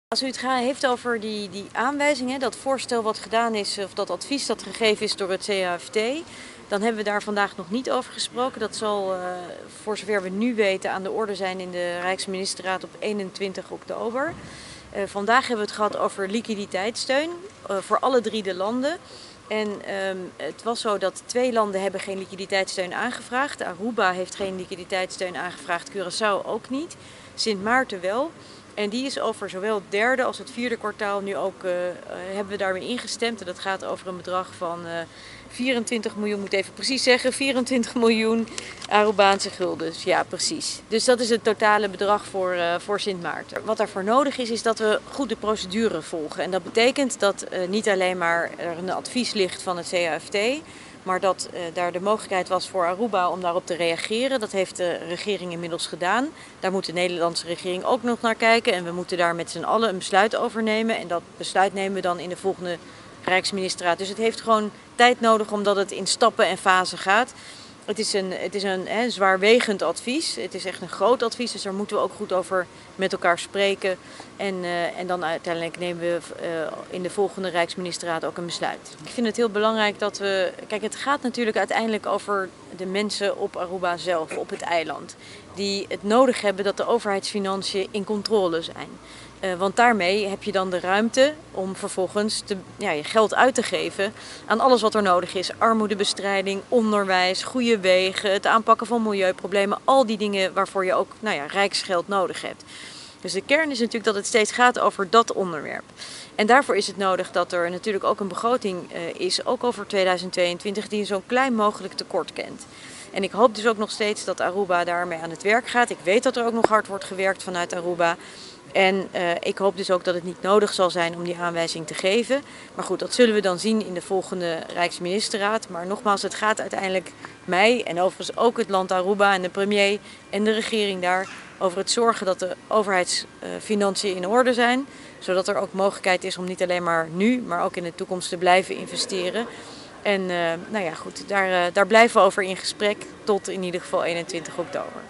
Als u het heeft over die aanwijzingen, dat voorstel wat gedaan is, of dat advies dat gegeven is door het CAFT, dan hebben we daar vandaag nog niet over gesproken. Dat zal, voor zover we nu weten, aan de orde zijn in de Rijksministerraad op 21 oktober. Vandaag hebben we het gehad over liquiditeitssteun voor alle 3 de landen. En het was zo dat 2 landen hebben geen liquiditeitssteun aangevraagd. Aruba heeft geen liquiditeitssteun aangevraagd, Curaçao ook niet. Sint Maarten wel. En die is over zowel het derde als het vierde kwartaal nu ook, hebben we daarmee ingestemd. En dat gaat over een bedrag van 24 miljoen, moet even precies zeggen, 24 miljoen Arubaanse gulden. Dus ja, precies. Dus dat is het totale bedrag voor Sint Maarten. Wat daarvoor nodig is dat we goed de procedure volgen. En dat betekent dat niet alleen maar er een advies ligt van het CAFT, maar dat daar de mogelijkheid was voor Aruba om daarop te reageren. Dat heeft de regering inmiddels gedaan. Daar moet de Nederlandse regering ook nog naar kijken. En we moeten daar met z'n allen een besluit over nemen. En dat besluit nemen we dan in de volgende Rijksministerraad. Dus het heeft gewoon tijd nodig omdat het in stappen en fasen gaat. Het is een zwaarwegend advies. Het is echt een groot advies, dus daar moeten we ook goed over met elkaar spreken. En dan uiteindelijk nemen we in de volgende Rijksministerraad ook een besluit. Ik vind het heel belangrijk dat we... Kijk, het gaat natuurlijk uiteindelijk over de mensen op Aruba zelf, op het eiland. Die het nodig hebben dat de overheidsfinanciën in controle zijn. Want daarmee heb je dan de ruimte om vervolgens je geld uit te geven aan alles wat er nodig is. Armoedebestrijding, onderwijs, goede wegen, het aanpakken van milieuproblemen. Al die dingen waarvoor je ook rijksgeld nodig hebt. Dus de kern is natuurlijk dat het steeds gaat over dat onderwerp. En daarvoor is het nodig dat er natuurlijk ook een begroting is, ook over 2022, die een zo klein mogelijk tekort kent. En ik hoop dus ook nog steeds dat Aruba daarmee aan het werk gaat. Ik weet dat er ook nog hard wordt gewerkt vanuit Aruba. En ik hoop dus ook dat het niet nodig zal zijn om die aanwijzing te geven. Maar goed, dat zullen we dan zien in de volgende Rijksministerraad. Maar nogmaals, het gaat uiteindelijk mij en overigens ook het land Aruba en de premier en de regering daar over het zorgen dat de overheidsfinanciën in orde zijn. Zodat er ook mogelijkheid is om niet alleen maar nu, maar ook in de toekomst te blijven investeren. En goed, daar blijven we over in gesprek tot in ieder geval 21 oktober.